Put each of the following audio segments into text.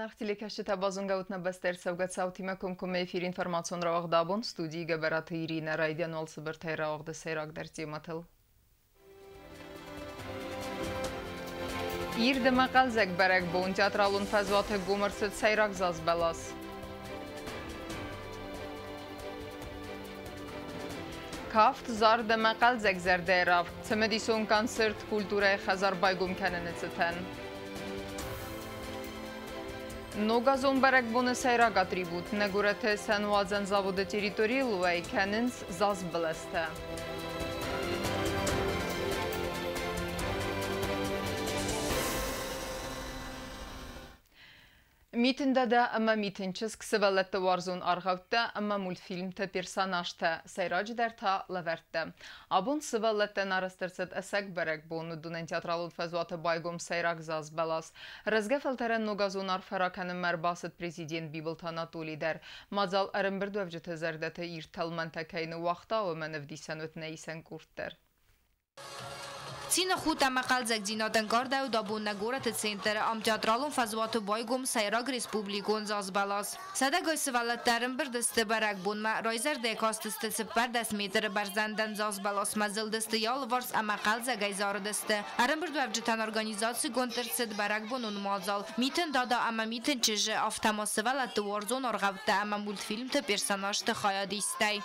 Անախ տիլեկաշի տաբազուն գաուտնա բաստեր սավգատ սավթիմա կոմկում էֆիր ինформацион րաղ դաբոն ստուդիի գաբարատը իրինը ռայդյան ոլսը բրթայր աղ դսերակ դերծի մատել։ Իր դմակալ զեկ բերեք բոն տեատրալուն ֆազվաթը գումրսըտ սայրակ զազ բալաս։ Կավտ զար դմակալ զեկ զերդերավ, ծմեդիսոն կոնցերտ կուլտուրայ խազար բայգում կենենը ծտեն։ Նոգազոն բերեք բոնը սայրակ ատրիբուտ, նգուրեթե սանուազան զավոդը տերիտորի լուայ կենենս զազ բլստը։ Միտնդադա ըմա միտինչս կսվալետը վարզուն արղավտը ըմա մուլտֆիլմտը պիրսանաշտը սայրաջ դերթա լվերտը։ Աբուն սվալետն արստերցետ ասակ բերեք բոնը դունեն տեատրալուն ֆազվատը բայգում սայրակ զազ բալաս։ Ռզգեֆալտերեն նոգազուն արֆարականը մերբասըտ պրեզիդենտ Բիբլտ Անատոլի դեր։ Մազալ արմբրդով ջթը զերդետը իր թալմենտակայնը վախտա ու մենվդիսանուտ նեիսեն կուրտեր։ Цина хута мақалзак зинотан кардау дабунна гораты центр ам театралун фазвату байгум сайраг республикун зазбалас. Садагой сывалаттарын бір дысты барак бунма ройзар декастысты сыппар дас метр барзандан зазбалас мазылдысты ялварс а мақалзак айзардысты. Арын бір двавжитан организации гонтерцет барак бунун мазал. Митен дада ама митен чижи автома сывалатты варзон арғавты ама мультфильмты персонажты хаядистай.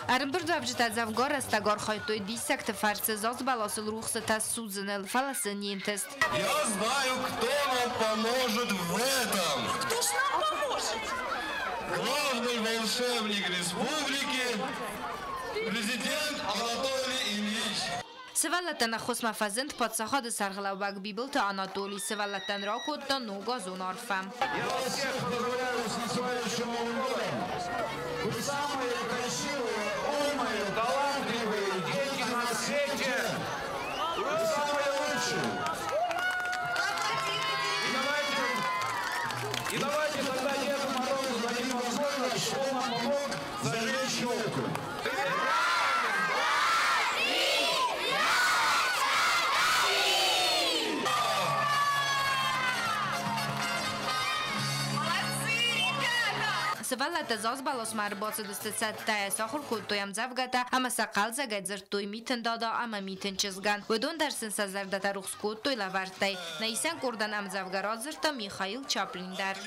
Армбурдавжита завгора стагор хайтой дисякты фарсы зазбаласыл рухсы тас сузыныл фаласынентест. Я знаю, кто нам поможет в этом. Кто ж нам поможет? Главный волшебник республики, президент Анатолий Ильич. Севалатан хосма фазент подсахады сарглавбак Библта Анатолий Севалатан ракотта ногазон арфа. Я вас всех поздравляю с наступающим Новым годом. Вы самые красивые, умные, талантливые дети на свете. Вы самые лучшие. И давайте тогда Деду Морозу дадим возможность, что он нам помог зажечь елку. Севалата зазбалос марбоцы дыстыцаттая сахур култуям завгата, ама сақалза гадзыртуй митен дада, ама митен чизган. Выдон дарсын сазардата рухскуттуй лавартай. Наисен курдан ам завгарадзырта Михаил Чаплиндар.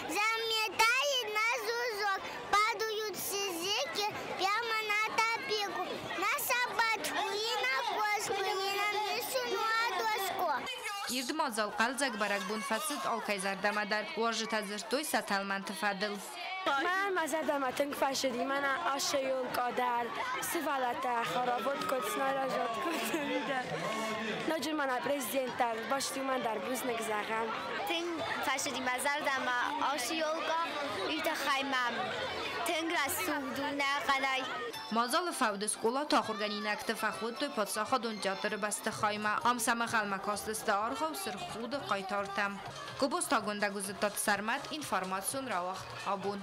Заметает на зузок, падают сизики прямо на топику, на собачку и на кошку, и на мишину доску. Ирдмазал қалзак барак бун фасыт алкайзардамадар, уажит азыртуй саталманты фадыл. من مزدمتن فشدی من آشیون قادر سوالات خرابات کتنا را جات کتنیدن نجور من پرزیدنتر باشی من در بوز نگذارم تن فشدی مزدم آشیون قا ایت خیمم تنگ سودونه قلای مازال فود سکولا تاخورگانینکت فخود توی پادساخا دون جاتر بست خایمه ام سمخل مکاست آرخو سر خود قایتارتم گبوست تا گنده گزدت سرمت اینفارماسیون را وقت آبون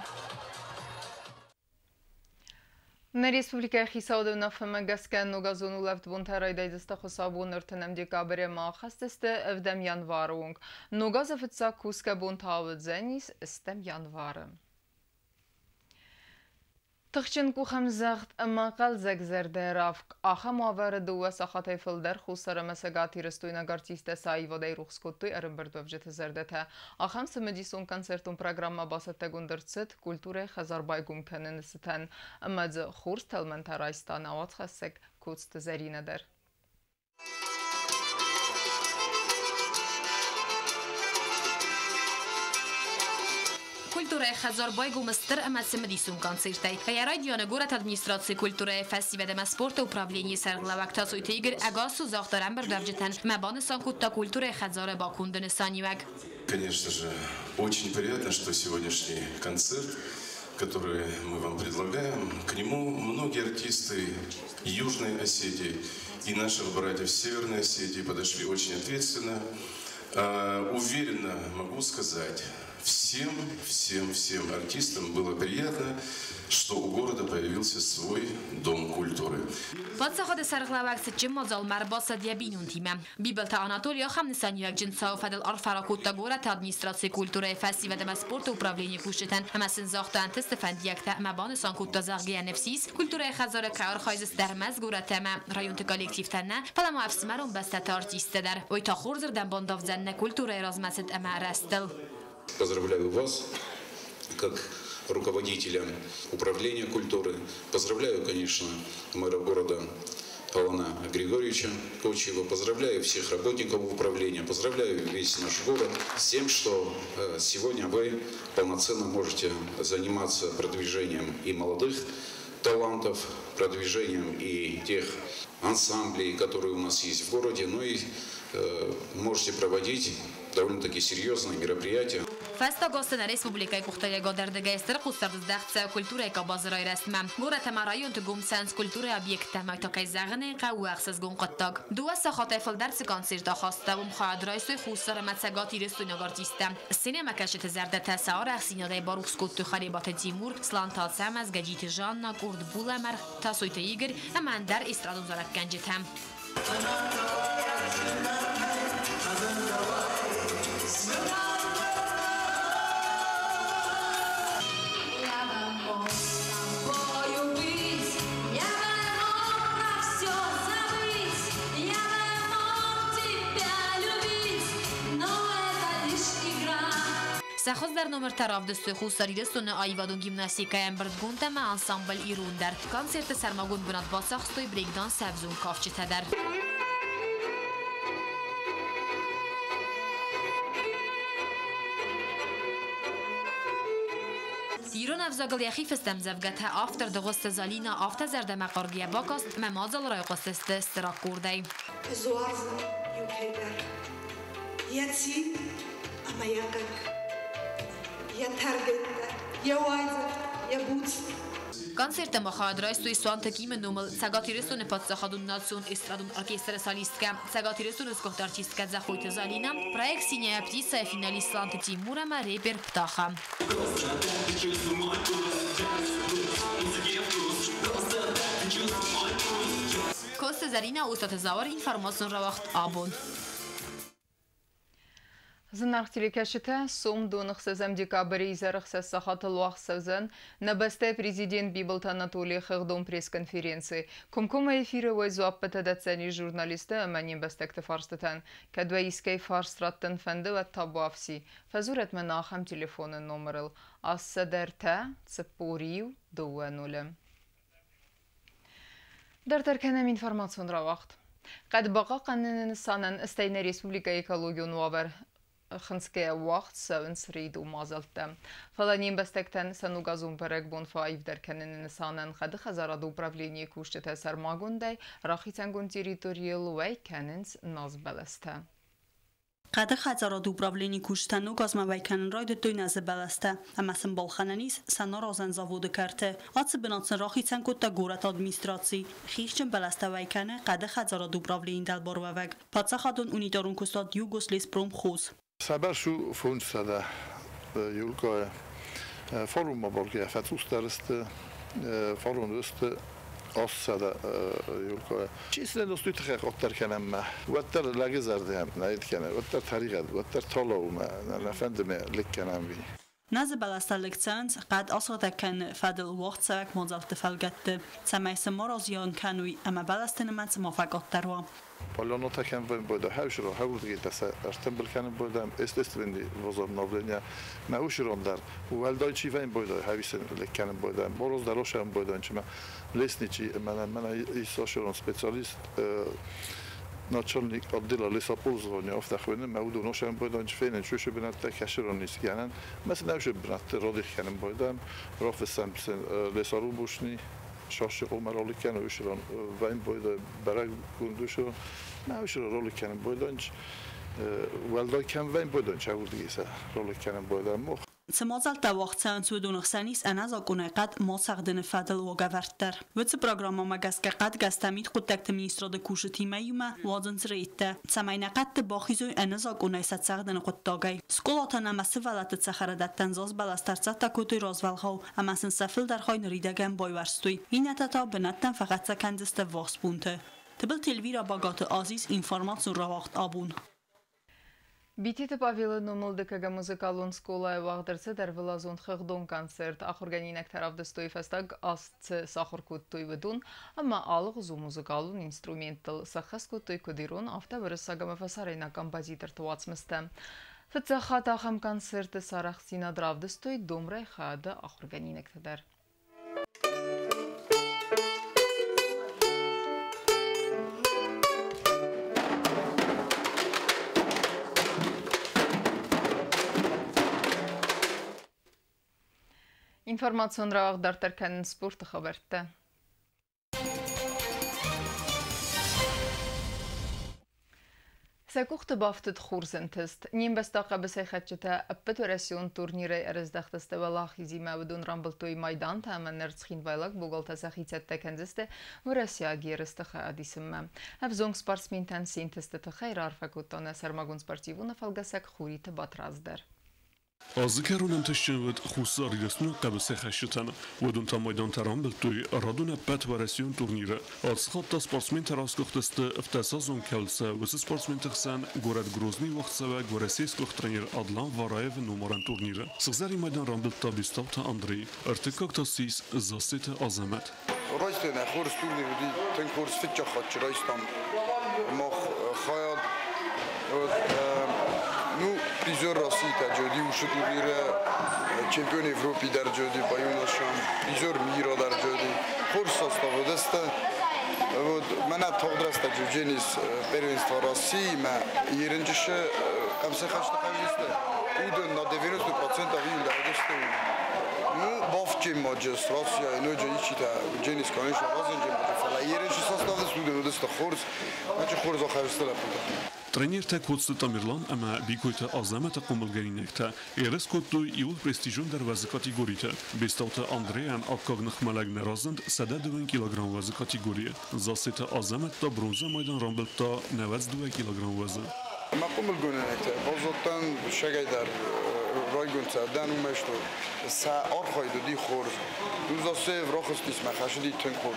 На республика Хисаудовна фэмэгаскен ногазону лефт бунтарайдайдыста хосабун ыртынам декабре махастысты эвдем январунг. Ногазафытса куска бунтавыдзенис истем январы. Тخچن کوخم زخت اما قل زگزرده رفت آخه معاور دو ساخته فلدر خوصر مسگاتی رستوی نگارتیست سایی و دی روخسکوتوی ارمبرد وفجت زرده تا آخم سمدیسون کنسرتون پروگرام باست تگوندرست کلتور خزار بایگوم کنن ستن اما ز خورس تلمن ترایستان آوات خسک کوست زرینه در Культура Хазар байгу мастер амасимадисун концертай. Я радиона город администрации культуры фестиваля спорта управления сарглавак тасуй тигр агасу захтарам бардавжитан мабаны санкутта культура Хазара бакундын санивак. Конечно же, очень приятно, что сегодняшний концерт, который мы вам предлагаем, к нему многие артисты Южной Осетии и наших братьев Северной Осетии подошли очень ответственно. Уверенно могу сказать, всем артистам было приятно, что у города появился свой дом культуры. Подсаход сарглавакс جمازال مرباص دیابینون تیمه. بیبلت آناتولیا خمسانیک جنسا و فدل آرفراکوت تجورة ادمنستراسي كولتورة فاسيفة دم سپورت و پراولینی کوشتن. هم سنزاختن تستفندیک تا مبان سانکوت تزاغی نفسیس کولتورة خزار کار خایز درمز گوره تما رایون کالکتیف تنه. فلما افسمرون بسته تارتیست در. وی تا خورزر دم بانداف زن کولتورة رازمست اما رستل. Поздравляю вас, как руководителя управления культуры. Поздравляю, конечно, мэра города Алана Григорьевича Кочева. Поздравляю всех работников управления. Поздравляю весь наш город с тем, что сегодня вы полноценно можете заниматься продвижением и молодых талантов, продвижением и тех ансамблей, которые у нас есть в городе, ну и можете проводить довольно-таки серьезные мероприятия. Festa gostene Respublikai Kuchtalega derdegeister kustarzdachce kultureka bazrai resmem. Gorete marajon tugum sens kultura objekte majd takaj zagane qawaqsaz gunqattag. Duasa khatefal dersi koncert khasta و مخاد رئیس خوستر متسگاتی رسونگ آرتیسته. سینما کشت زرده تسعار اخسیناده باروخ سکوت خریبات تیمور سلانتال سم از گجیت جان کرد بولمر تاسویت ایگر امان در استرادون زرق گنجتم. سخوز در نمر طرف دست خوستاری رسون آیوادون گیمناستیکای امبردگون تم انسامبل ایرون در کنسرت سرماگون بنات باساخستوی بریکدان سبزون کافچه تدر. ایران افزاگل یخی فستم زفگت ها آفتر دغست زالینا آفت زرده مقارگیه باکاست ممازل رای قصست استراک کرده. زوارزم یوکیدر یتی اما یکک یا ترگنده یا وایزر یا بوت. کنسرت مخاد رایستوی سوانت کیم نومل سگاتی رسون پادساخادون ناتسون استرادون ارکستر سالیستکه سگاتی رسون اسکوت ارتیستکه زخویت زالینم پروژه سینه ابتیسه فینالیست لانت تیمور ما ریپر پتاخم. کوست زرینه اوستات زوار اینفرماسیون را وقت آبون. Зынархтилекешите сум донықсызым декабрь изарықсыз сахатыл уақсызын набасты президент Бибылт Анатолий Хыгдон пресс-конференции. Кумкума эфиры вайзуап патадатсани журналисты аманин бастекті фарстытан. Кадваискай фарстраттын фэнды ва табуавси. Фазурет мен ахам телефонын номерыл. Ассадерте цепурию дуанулы. Дартарканам информацион равахт. Қад бақа қанынын санын істайны республика экологион вавар. خنسكه وقت سون سريد ومازلت فلانين بستكتن سنوغازون برق بون فايف در كنن نسانن خد خزارد управление كوشته سرماگونده راخيتنگون تيريتوريال وي كننس نازبلسته قد خزارد управление كوشتن و گازمویکنن راید دوی نازبلسته اما سنبالخاننیس سنا رازن زاوود کرده آتس بناتسن راخيتنگون تا گورت ادمنستراسی خیشچن بلسته ویکنه قد خزارد управление دل بارووگ پادساخادون اونیدارون کستاد یوگوسلیس پروم خوز سبب شو فونسده یولکای فارم مبارکه فتوس درست فارم درست آسده یولکای چیزی نداشتی تخیق آتر کنم ما وقتر لگه زرده هم نهید کنه وقتر طریقه وقتر طالاو ما نفندم لک کنم بی نزد بلسته لکتنز قد آساده کن فدل وقت سوک منزلت فلگت سمیس مرازیان کنوی اما بلسته نمت موفقات دروا Palano taken vem boda hausro haurgita sa artembel kan boda estestvendi vozom novlenia ma ushirondar u aldojchi vem boda havisen lekan boda boroz daroshan boda chima lesnichi mana isoshron specialist начальник отдела лесоползования автохвене мауду ношан бойдан чфенен чуше бинатта каширон нискянан mesela şu binatta rodih kanım boydam profesör lesaru boşni شاش عمر رولی کنه وشران و این باید برای گندوشو نه وشران رولی کنه بایدانج ولدای کم و این بایدانج چه بود دیگه رولی کنه بایدان مخ Цмозал тавахцан цудунхсанис аназакунайqat мосагдын фадл вогаварттар. Вц программа магаскaqat гастамит қуттакт министрада кушитимаюма вазынцрейта. Цамайнaqat бахизой аназакунайсатсагдын қуттагай. Сколатана масывалат цахарадаттан зоз баластарцата кутой розвалхау, амасын сафил дар хойн ридаган бойварстуй. Инатата бнаттан фaqat sakandista вахспунте. Тбил телвира багат азиз информацию равахт абун. Битите павилы нумылдыкага музыкалун сколай вагдырцы дәрвилазун хыгдон концерт ахурганинек таравдыстой фестаг астцы сахуркуттой ведун, амма алык зу музыкалун инструментал сахаскуттой кодирун автовыры сагама фасарайна композитор туацмысты. Фыцаха тахам концерты сарах сина дравдыстой домрай хада ахурганинек тадар. Информацион равах дартарканын спорты хабарты. Сәкухты бафтыд хурсынтыст. Нембестаqa бісайхатчыта аппетурасион турниры әріздақтысты валах изимәвідун рамбылтой майдан тәмәннер цхинвайлак бұғалта сәхицетті кәнзісті Россия герістіқі адисімі. Әвзонг спортсментен сентісті тұқайрар фәкуттаны сәрмагун спортивуны фалгасәк хуриты батраздыр. Азыкарунан тышчынвыд хусар ясну қабысы хашытаны. Выдун та майдан тарам білтуй радуна пәт варасион турниры. Адсхатта спортсмен тараскуқтысты втасазон кәлсі высы спортсмен тықсан город Грозный вақтсава горасейскух тренер Адлан Вараев номеран турниры. Сығзари майдан рамбылта бисталта Андрей. Артыкак тасис засеті азамат. Райстен хурс турниры ди тен хурс фитча хатчы райстан мах хаяд Ну, призер России, таджоди, уши турнира, чемпион Европы дарджоди, баюнашам, призер мира дарджоди, хорс составы даста. Вот, меня тогдрас таджодженис первенства России, ма еренчеше камсе хашта хажисте. Уден на 90% вил дардаште. Ну, бафчем маджес Россия, иноджа ичита дженис конечно разенджем, фала еренчеше составы студен даста хорс, значит хорс ахажисте лапуда. Тренер тәкутсы Тамирлан, әмә бикойта азамата кумылганинекта, ерес коттуй иул престижун дар вазы категорията. Бестаута Андреян аккагнах малагна разанд 102 килограмм вазы категория. Засета азаматта бронза майдан рамбылта 92 килограмм вазы. Ма кумылганинекта, базоттан шагайдар райгунца, дан умешто, са архайду ди хорз. Дузасе врахостис махашди тенкор.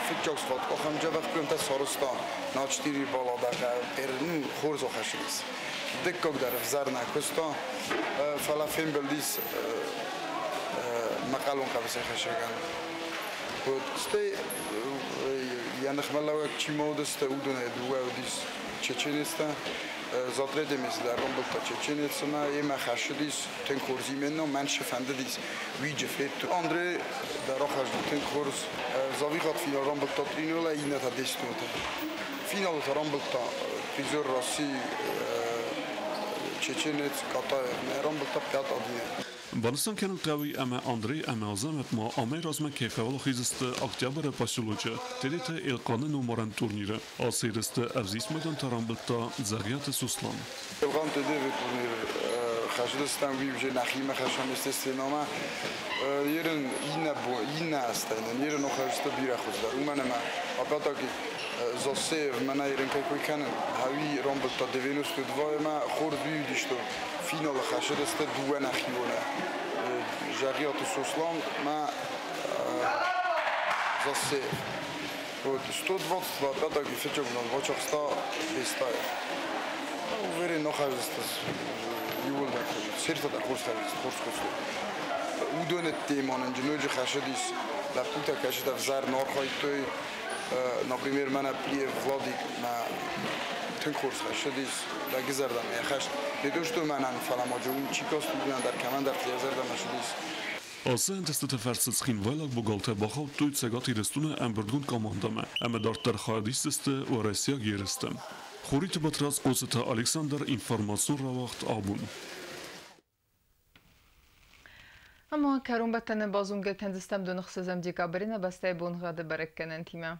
Фитчакс фат, охам джавах кунта саростан, на 4 бала дага перну хорз охашис. Деккок дар взарна костан, фалафем белдис мақалон қабисе хашаган. Вот сте янахмалавак чимодесте удоне дуаудис чечениста. Задредеміз در رامبلتا چچنیتسنا یه خشدیس تن کورزی منو منش فنددیس ویج فیت اندره در آخرش تن کورز زاویقات فینال رامبلتا ترینولا اینه تا دستونته فینال تا رامبلتا پریزور راسی چچنیت کاتا رامبلتا پیات آدینه Баныстан кәнін қауи әмә Андрей әмә азамет ма амай разма кефавал хизісті октябры поселочы телеті елқаны номаран турниры. Асырысты әвзис майдан тарамбылта Загяты Суслан. Елған тедеві турниры қашыдыстан вибже нахиме қашам естестенама ерін инна астайнен, ерін оқашысты бира құздар. Уманема апатаки засев мана ерін кайкой кәнін хави рамбылта 92 ма хорд вивдишто فینال خشدسته دو نخیونه جریات سوسلان ما زاسه بود 120 بعد که فکر کنم واچخستا بیستای و وری نخواهست یول دکتر سرت در خورس خورس اودون تیمان جنوج خشدیس لپوتا کشید افزار نارخای توی например من پلی ولادیک ما تن خورس خشدیس لگزردم یخش نداشتم من فلان ماجون چیکاست می‌دونم در کمان در تیزردم شدیس. Asıl entestete versetschen Weilak bogalte Bachau tuit segati restune Emberdun komandame, ama dartar xadisteste و Rusya geristem. Xorit batras qoseta Alexander informasyon ravaxt abun. Ama karun batane bazunga kendistem dönüksüzem dikabrine bastay bungadı berekkenen time.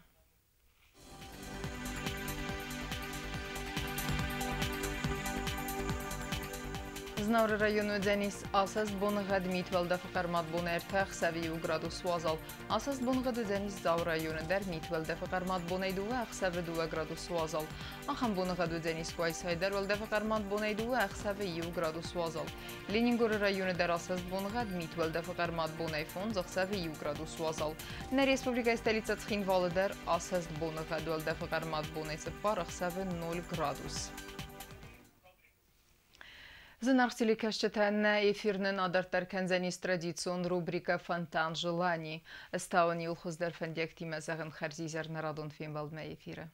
Znavr rayonu Deniz asas bonğad mitveldə fıqarmat boner təxsəvi gradus vazal. Asas bonğad Deniz Zav rayonu der mitveldə fıqarmat boneydu və əxsəvi 2 gradus vazal. Axan bonğad Deniz Qaysayder veldə fıqarmat boneydu və əxsəvi 2 gradus vazal. Leningor rayonu der asas bonğad mitveldə fıqarmat boneyfon əxsəvi 2 gradus vazal. Na Respublika stolica Txinvalı der asas bonğad veldə fıqarmat boneysə par əxsəvi 0 gradus. Зынархтили кәшчетәнне эфирнен адартаркан зәнис традицион рубрика «Фонтан желаний». Стауын елхуздер фәндек тимәзәғын Харзизер нарадон фембалдма эфирі.